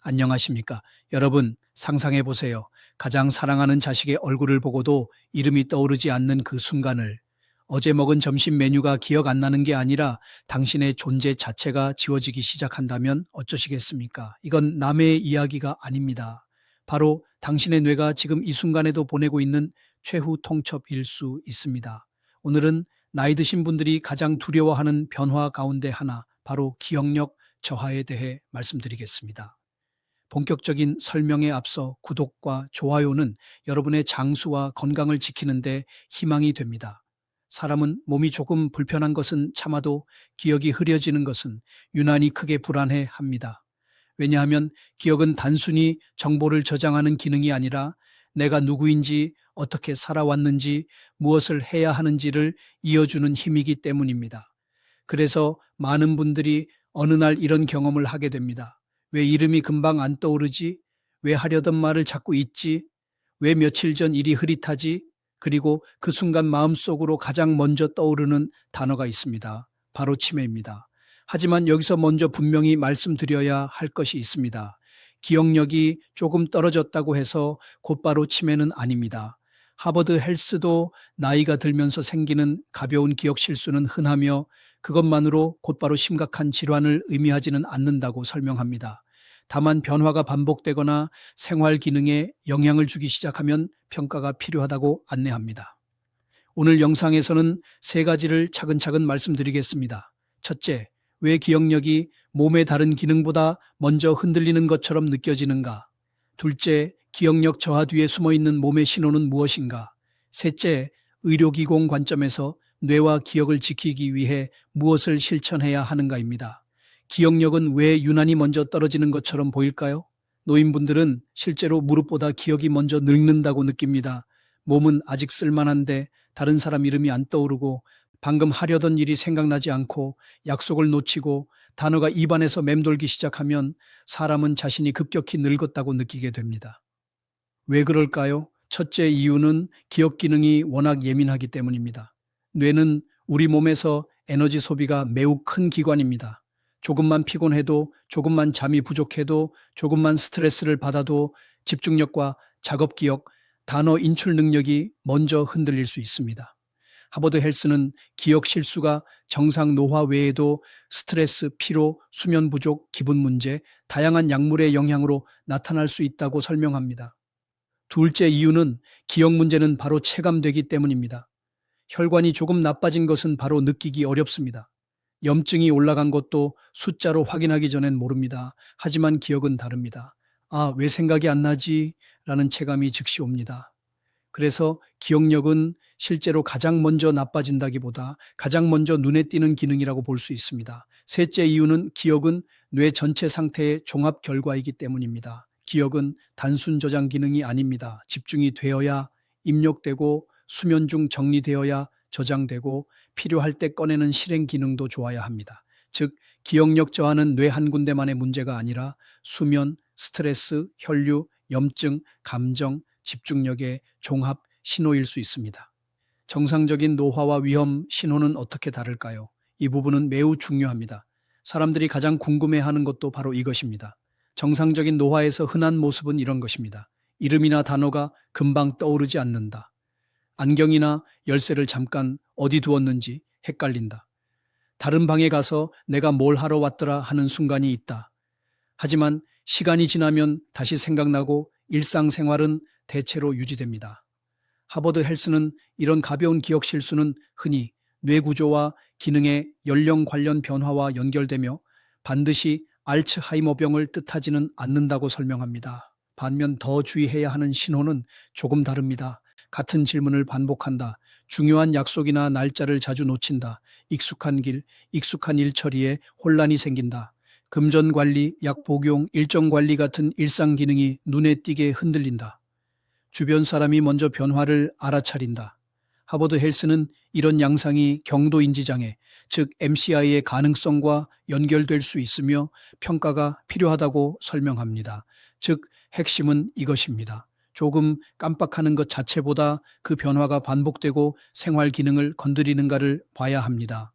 안녕하십니까. 여러분, 상상해 보세요. 가장 사랑하는 자식의 얼굴을 보고도 이름이 떠오르지 않는 그 순간을 어제 먹은 점심 메뉴가 기억 안 나는 게 아니라 당신의 존재 자체가 지워지기 시작한다면 어쩌시겠습니까? 이건 남의 이야기가 아닙니다. 바로 당신의 뇌가 지금 이 순간에도 보내고 있는 최후 통첩일 수 있습니다. 오늘은 나이 드신 분들이 가장 두려워하는 변화 가운데 하나, 바로 기억력 저하에 대해 말씀드리겠습니다. 본격적인 설명에 앞서 구독과 좋아요는 여러분의 장수와 건강을 지키는데 희망이 됩니다. 사람은 몸이 조금 불편한 것은 참아도 기억이 흐려지는 것은 유난히 크게 불안해 합니다. 왜냐하면 기억은 단순히 정보를 저장하는 기능이 아니라 내가 누구인지, 어떻게 살아왔는지, 무엇을 해야 하는지를 이어주는 힘이기 때문입니다. 그래서 많은 분들이 어느 날 이런 경험을 하게 됩니다. 왜 이름이 금방 안 떠오르지? 왜 하려던 말을 자꾸 잊지? 왜 며칠 전 일이 흐릿하지? 그리고 그 순간 마음속으로 가장 먼저 떠오르는 단어가 있습니다. 바로 치매입니다. 하지만 여기서 먼저 분명히 말씀드려야 할 것이 있습니다. 기억력이 조금 떨어졌다고 해서 곧바로 치매는 아닙니다. 하버드 헬스도 나이가 들면서 생기는 가벼운 기억 실수는 흔하며 그것만으로 곧바로 심각한 질환을 의미하지는 않는다고 설명합니다. 다만 변화가 반복되거나 생활 기능에 영향을 주기 시작하면 평가가 필요하다고 안내합니다. 오늘 영상에서는 세 가지를 차근차근 말씀드리겠습니다. 첫째, 왜 기억력이 몸의 다른 기능보다 먼저 흔들리는 것처럼 느껴지는가? 둘째, 기억력 저하 뒤에 숨어 있는 몸의 신호는 무엇인가? 셋째, 의료기공 관점에서 뇌와 기억을 지키기 위해 무엇을 실천해야 하는가입니다. 기억력은 왜 유난히 먼저 떨어지는 것처럼 보일까요? 노인분들은 실제로 무릎보다 기억이 먼저 늙는다고 느낍니다. 몸은 아직 쓸만한데 다른 사람 이름이 안 떠오르고 방금 하려던 일이 생각나지 않고 약속을 놓치고 단어가 입안에서 맴돌기 시작하면 사람은 자신이 급격히 늙었다고 느끼게 됩니다. 왜 그럴까요? 첫째 이유는 기억 기능이 워낙 예민하기 때문입니다. 뇌는 우리 몸에서 에너지 소비가 매우 큰 기관입니다. 조금만 피곤해도, 조금만 잠이 부족해도, 조금만 스트레스를 받아도 집중력과 작업 기억, 단어 인출 능력이 먼저 흔들릴 수 있습니다. 하버드 헬스는 기억 실수가 정상 노화 외에도 스트레스, 피로, 수면 부족, 기분 문제, 다양한 약물의 영향으로 나타날 수 있다고 설명합니다. 둘째 이유는 기억 문제는 바로 체감되기 때문입니다. 혈관이 조금 나빠진 것은 바로 느끼기 어렵습니다. 염증이 올라간 것도 숫자로 확인하기 전엔 모릅니다. 하지만 기억은 다릅니다. 아, 왜 생각이 안 나지? 라는 체감이 즉시 옵니다. 그래서 기억력은 실제로 가장 먼저 나빠진다기보다 가장 먼저 눈에 띄는 기능이라고 볼 수 있습니다. 셋째 이유는 기억은 뇌 전체 상태의 종합 결과이기 때문입니다. 기억은 단순 저장 기능이 아닙니다. 집중이 되어야 입력되고 수면 중 정리되어야 저장되고 필요할 때 꺼내는 실행 기능도 좋아야 합니다. 즉, 기억력 저하는 뇌 한 군데만의 문제가 아니라 수면, 스트레스, 혈류, 염증, 감정, 집중력의 종합 신호일 수 있습니다. 정상적인 노화와 위험 신호는 어떻게 다를까요? 이 부분은 매우 중요합니다. 사람들이 가장 궁금해하는 것도 바로 이것입니다. 정상적인 노화에서 흔한 모습은 이런 것입니다. 이름이나 단어가 금방 떠오르지 않는다. 안경이나 열쇠를 잠깐 어디 두었는지 헷갈린다. 다른 방에 가서 내가 뭘 하러 왔더라 하는 순간이 있다. 하지만 시간이 지나면 다시 생각나고 일상생활은 대체로 유지됩니다. 하버드 헬스는 이런 가벼운 기억 실수는 흔히 뇌 구조와 기능의 연령 관련 변화와 연결되며 반드시 알츠하이머병을 뜻하지는 않는다고 설명합니다. 반면 더 주의해야 하는 신호는 조금 다릅니다. 같은 질문을 반복한다. 중요한 약속이나 날짜를 자주 놓친다. 익숙한 길, 익숙한 일 처리에 혼란이 생긴다. 금전 관리, 약 복용, 일정 관리 같은 일상 기능이 눈에 띄게 흔들린다. 주변 사람이 먼저 변화를 알아차린다. 하버드 헬스는 이런 양상이 경도인지 장애, 즉 MCI의 가능성과 연결될 수 있으며 평가가 필요하다고 설명합니다. 즉 핵심은 이것입니다. 조금 깜빡하는 것 자체보다 그 변화가 반복되고 생활 기능을 건드리는가를 봐야 합니다.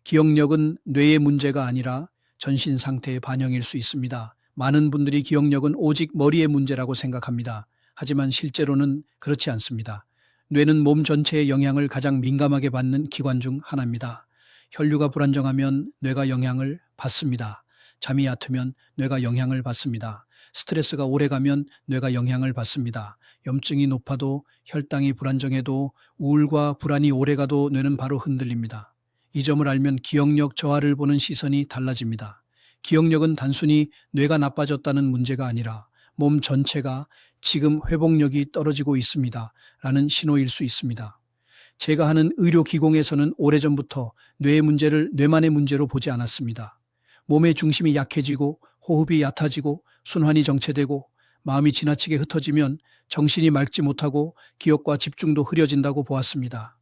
기억력은 뇌의 문제가 아니라 전신 상태의 반영일 수 있습니다. 많은 분들이 기억력은 오직 머리의 문제라고 생각합니다. 하지만 실제로는 그렇지 않습니다. 뇌는 몸 전체의 영향을 가장 민감하게 받는 기관 중 하나입니다. 혈류가 불안정하면 뇌가 영향을 받습니다. 잠이 얕으면 뇌가 영향을 받습니다. 스트레스가 오래가면 뇌가 영향을 받습니다. 염증이 높아도 혈당이 불안정해도 우울과 불안이 오래가도 뇌는 바로 흔들립니다. 이 점을 알면 기억력 저하를 보는 시선이 달라집니다. 기억력은 단순히 뇌가 나빠졌다는 문제가 아니라 몸 전체가 지금 회복력이 떨어지고 있습니다. 라는 신호일 수 있습니다. 제가 하는 의료기공에서는 오래전부터 뇌의 문제를 뇌만의 문제로 보지 않았습니다. 몸의 중심이 약해지고 호흡이 얕아지고 순환이 정체되고 마음이 지나치게 흩어지면 정신이 맑지 못하고 기억과 집중도 흐려진다고 보았습니다.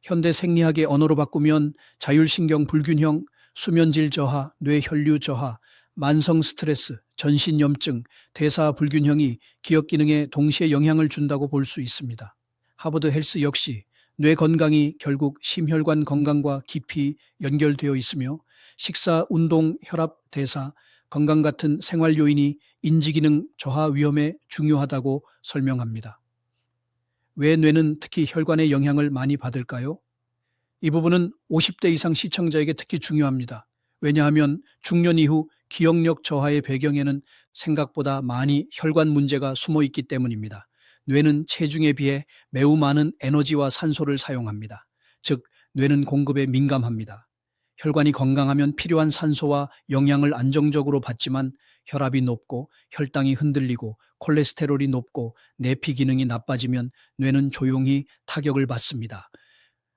현대 생리학의 언어로 바꾸면 자율신경 불균형, 수면질 저하, 뇌혈류 저하, 만성 스트레스, 전신염증, 대사 불균형이 기억 기능에 동시에 영향을 준다고 볼 수 있습니다. 하버드 헬스 역시 뇌 건강이 결국 심혈관 건강과 깊이 연결되어 있으며 식사, 운동, 혈압, 대사, 건강 같은 생활 요인이 인지기능 저하 위험에 중요하다고 설명합니다. 왜 뇌는 특히 혈관의 영향을 많이 받을까요? 이 부분은 50대 이상 시청자에게 특히 중요합니다. 왜냐하면 중년 이후 기억력 저하의 배경에는 생각보다 많이 혈관 문제가 숨어 있기 때문입니다. 뇌는 체중에 비해 매우 많은 에너지와 산소를 사용합니다. 즉, 뇌는 공급에 민감합니다. 혈관이 건강하면 필요한 산소와 영양을 안정적으로 받지만 혈압이 높고 혈당이 흔들리고 콜레스테롤이 높고 내피 기능이 나빠지면 뇌는 조용히 타격을 받습니다.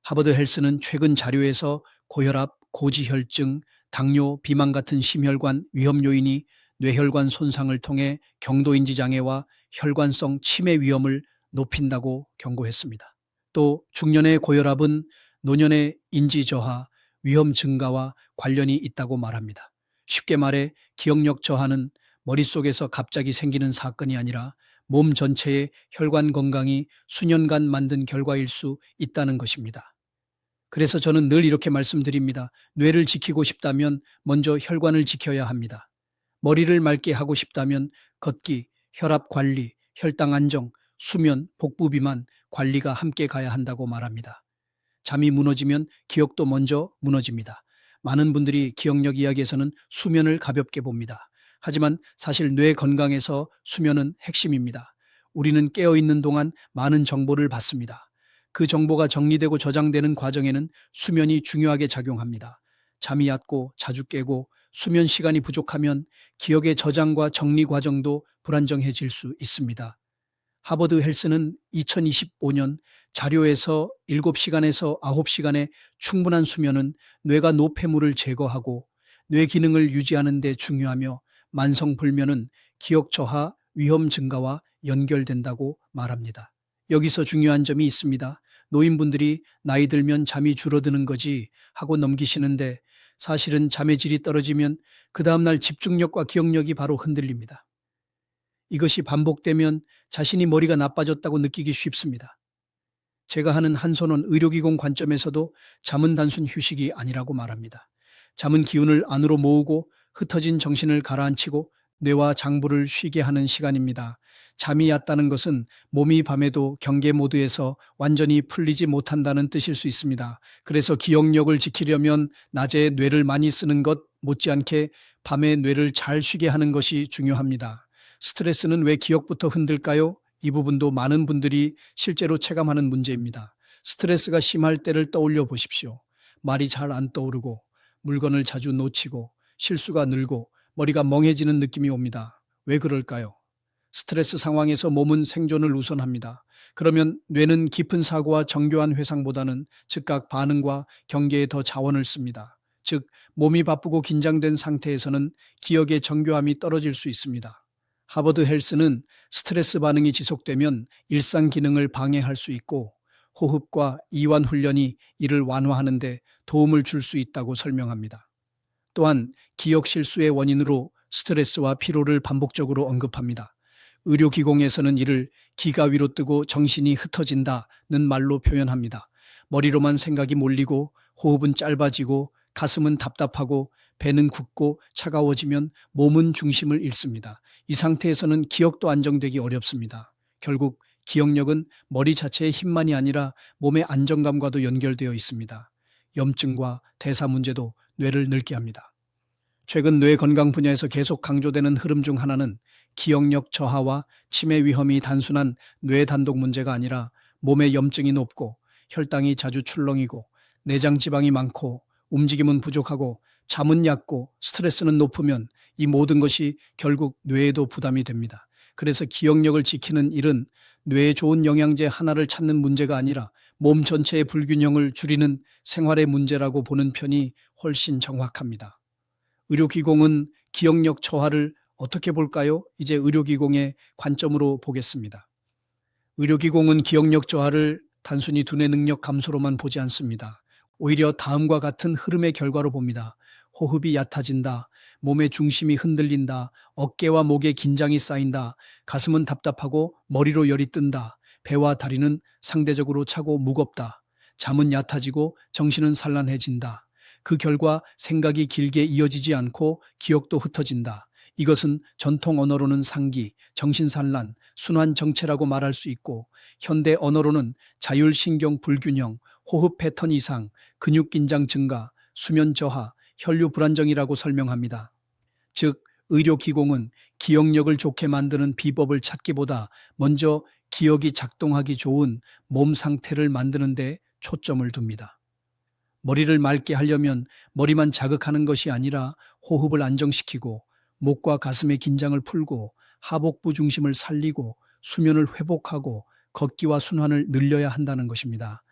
하버드 헬스는 최근 자료에서 고혈압, 고지혈증, 당뇨, 비만 같은 심혈관 위험 요인이 뇌혈관 손상을 통해 경도인지 장애와 혈관성 치매 위험을 높인다고 경고했습니다. 또 중년의 고혈압은 노년의 인지 저하, 위험 증가와 관련이 있다고 말합니다. 쉽게 말해 기억력 저하는 머릿속에서 갑자기 생기는 사건이 아니라 몸 전체의 혈관 건강이 수년간 만든 결과일 수 있다는 것입니다. 그래서 저는 늘 이렇게 말씀드립니다. 뇌를 지키고 싶다면 먼저 혈관을 지켜야 합니다. 머리를 맑게 하고 싶다면 걷기, 혈압 관리, 혈당 안정, 수면, 복부 비만 관리가 함께 가야 한다고 말합니다. 잠이 무너지면 기억도 먼저 무너집니다. 많은 분들이 기억력 이야기에서는 수면을 가볍게 봅니다. 하지만 사실 뇌 건강에서 수면은 핵심입니다. 우리는 깨어있는 동안 많은 정보를 받습니다. 그 정보가 정리되고 저장되는 과정에는 수면이 중요하게 작용합니다. 잠이 얕고 자주 깨고 수면 시간이 부족하면 기억의 저장과 정리 과정도 불안정해질 수 있습니다. 하버드 헬스는 2025년 자료에서 7시간에서 9시간의 충분한 수면은 뇌가 노폐물을 제거하고 뇌 기능을 유지하는 데 중요하며 만성 불면은 기억 저하 위험 증가와 연결된다고 말합니다. 여기서 중요한 점이 있습니다. 노인분들이 나이 들면 잠이 줄어드는 거지 하고 넘기시는데 사실은 잠의 질이 떨어지면 그 다음날 집중력과 기억력이 바로 흔들립니다. 이것이 반복되면 자신이 머리가 나빠졌다고 느끼기 쉽습니다. 제가 하는 한손은 의료기공 관점에서도 잠은 단순 휴식이 아니라고 말합니다. 잠은 기운을 안으로 모으고 흩어진 정신을 가라앉히고 뇌와 장부를 쉬게 하는 시간입니다. 잠이 얕다는 것은 몸이 밤에도 경계 모드에서 완전히 풀리지 못한다는 뜻일 수 있습니다. 그래서 기억력을 지키려면 낮에 뇌를 많이 쓰는 것 못지않게 밤에 뇌를 잘 쉬게 하는 것이 중요합니다. 스트레스는 왜 기억부터 흔들까요? 이 부분도 많은 분들이 실제로 체감하는 문제입니다. 스트레스가 심할 때를 떠올려 보십시오. 말이 잘 안 떠오르고 물건을 자주 놓치고 실수가 늘고 머리가 멍해지는 느낌이 옵니다. 왜 그럴까요? 스트레스 상황에서 몸은 생존을 우선합니다. 그러면 뇌는 깊은 사고와 정교한 회상보다는 즉각 반응과 경계에 더 자원을 씁니다. 즉, 몸이 바쁘고 긴장된 상태에서는 기억의 정교함이 떨어질 수 있습니다. 하버드 헬스는 스트레스 반응이 지속되면 일상 기능을 방해할 수 있고 호흡과 이완 훈련이 이를 완화하는 데 도움을 줄 수 있다고 설명합니다. 또한 기억 실수의 원인으로 스트레스와 피로를 반복적으로 언급합니다. 의료기공에서는 이를 기가 위로 뜨고 정신이 흩어진다는 말로 표현합니다. 머리로만 생각이 몰리고 호흡은 짧아지고 가슴은 답답하고 배는 굳고 차가워지면 몸은 중심을 잃습니다. 이 상태에서는 기억도 안정되기 어렵습니다. 결국 기억력은 머리 자체의 힘만이 아니라 몸의 안정감과도 연결되어 있습니다. 염증과 대사 문제도 뇌를 늙게 합니다. 최근 뇌 건강 분야에서 계속 강조되는 흐름 중 하나는 기억력 저하와 치매 위험이 단순한 뇌 단독 문제가 아니라 몸의 염증이 높고 혈당이 자주 출렁이고 내장 지방이 많고 움직임은 부족하고 잠은 얕고 스트레스는 높으면 이 모든 것이 결국 뇌에도 부담이 됩니다. 그래서 기억력을 지키는 일은 뇌에 좋은 영양제 하나를 찾는 문제가 아니라 몸 전체의 불균형을 줄이는 생활의 문제라고 보는 편이 훨씬 정확합니다. 의료기공은 기억력 저하를 어떻게 볼까요? 이제 의료기공의 관점으로 보겠습니다. 의료기공은 기억력 저하를 단순히 두뇌 능력 감소로만 보지 않습니다. 오히려 다음과 같은 흐름의 결과로 봅니다. 호흡이 얕아진다, 몸의 중심이 흔들린다, 어깨와 목에 긴장이 쌓인다, 가슴은 답답하고 머리로 열이 뜬다, 배와 다리는 상대적으로 차고 무겁다, 잠은 얕아지고 정신은 산란해진다. 그 결과 생각이 길게 이어지지 않고 기억도 흩어진다. 이것은 전통 언어로는 상기, 정신산란, 순환정체라고 말할 수 있고 현대 언어로는 자율신경 불균형, 호흡 패턴 이상, 근육 긴장 증가, 수면 저하, 혈류 불안정이라고 설명합니다. 즉, 의료기공은 기억력을 좋게 만드는 비법을 찾기보다 먼저 기억이 작동하기 좋은 몸 상태를 만드는 데 초점을 둡니다. 머리를 맑게 하려면 머리만 자극하는 것이 아니라 호흡을 안정시키고 목과 가슴의 긴장을 풀고 하복부 중심을 살리고 수면을 회복하고 걷기와 순환을 늘려야 한다는 것입니다.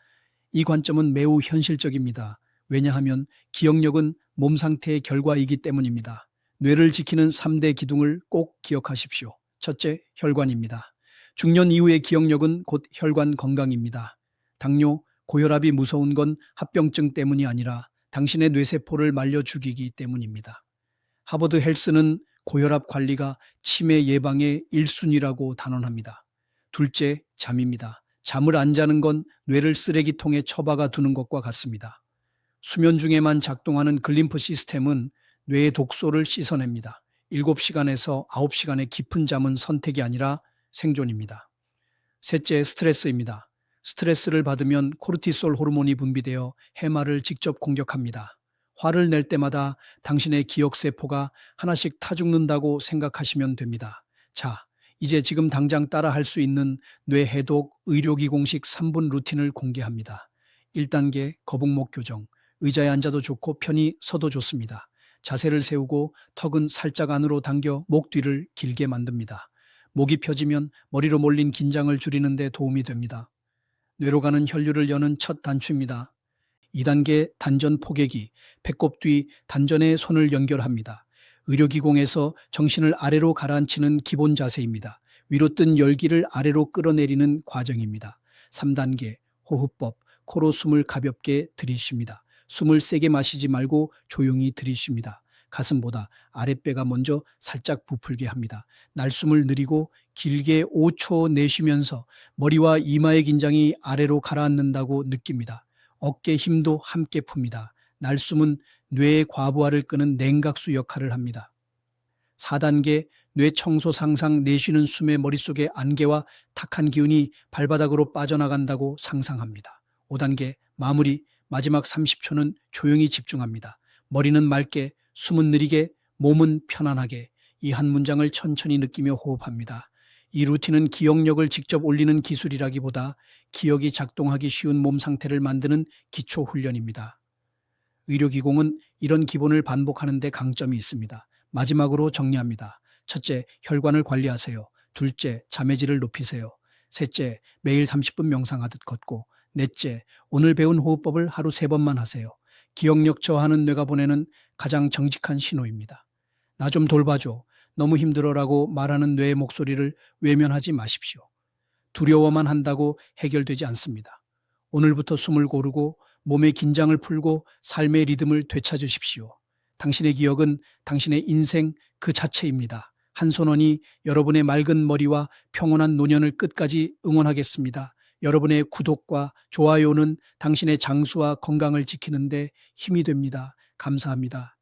이 관점은 매우 현실적입니다. 왜냐하면 기억력은 몸 상태의 결과이기 때문입니다. 뇌를 지키는 3대 기둥을 꼭 기억하십시오. 첫째, 혈관입니다. 중년 이후의 기억력은 곧 혈관 건강입니다. 당뇨, 고혈압이 무서운 건 합병증 때문이 아니라 당신의 뇌세포를 말려 죽이기 때문입니다. 하버드 헬스는 고혈압 관리가 치매 예방의 1순위라고 단언합니다. 둘째, 잠입니다. 잠을 안 자는 건 뇌를 쓰레기통에 처박아 두는 것과 같습니다. 수면 중에만 작동하는 글림프 시스템은 뇌의 독소를 씻어냅니다. 7시간에서 9시간의 깊은 잠은 선택이 아니라 생존입니다. 셋째, 스트레스입니다. 스트레스를 받으면 코르티솔 호르몬이 분비되어 해마를 직접 공격합니다. 화를 낼 때마다 당신의 기억세포가 하나씩 타 죽는다고 생각하시면 됩니다. 자, 이제 지금 당장 따라 할 수 있는 뇌해독 의료기공식 3분 루틴을 공개합니다. 1단계 거북목 교정. 의자에 앉아도 좋고 편히 서도 좋습니다. 자세를 세우고 턱은 살짝 안으로 당겨 목 뒤를 길게 만듭니다. 목이 펴지면 머리로 몰린 긴장을 줄이는 데 도움이 됩니다. 뇌로 가는 혈류를 여는 첫 단추입니다. 2단계 단전 포개기, 배꼽 뒤 단전에 손을 연결합니다. 의료기공에서 정신을 아래로 가라앉히는 기본 자세입니다. 위로 뜬 열기를 아래로 끌어내리는 과정입니다. 3단계 호흡법, 코로 숨을 가볍게 들이쉽니다. 숨을 세게 마시지 말고 조용히 들이쉽니다. 가슴보다 아랫배가 먼저 살짝 부풀게 합니다. 날숨을 느리고 길게 5초 내쉬면서 머리와 이마의 긴장이 아래로 가라앉는다고 느낍니다. 어깨 힘도 함께 풉니다. 날숨은 뇌의 과부하를 끄는 냉각수 역할을 합니다. 4단계 뇌 청소 상상. 내쉬는 숨에 머릿속의 안개와 탁한 기운이 발바닥으로 빠져나간다고 상상합니다. 5단계 마무리. 마지막 30초는 조용히 집중합니다. 머리는 맑게, 숨은 느리게, 몸은 편안하게 이 한 문장을 천천히 느끼며 호흡합니다. 이 루틴은 기억력을 직접 올리는 기술이라기보다 기억이 작동하기 쉬운 몸 상태를 만드는 기초 훈련입니다. 의료기공은 이런 기본을 반복하는 데 강점이 있습니다. 마지막으로 정리합니다. 첫째, 혈관을 관리하세요. 둘째, 잠의 질을 높이세요. 셋째, 매일 30분 명상하듯 걷고. 넷째, 오늘 배운 호흡법을 하루 3번만 하세요. 기억력 저하는 뇌가 보내는 가장 정직한 신호입니다. 나 좀 돌봐줘. 너무 힘들어라고 말하는 뇌의 목소리를 외면하지 마십시오. 두려워만 한다고 해결되지 않습니다. 오늘부터 숨을 고르고 몸의 긴장을 풀고 삶의 리듬을 되찾으십시오. 당신의 기억은 당신의 인생 그 자체입니다. 한손원이 여러분의 맑은 머리와 평온한 노년을 끝까지 응원하겠습니다. 여러분의 구독과 좋아요는 당신의 장수와 건강을 지키는 데 힘이 됩니다. 감사합니다.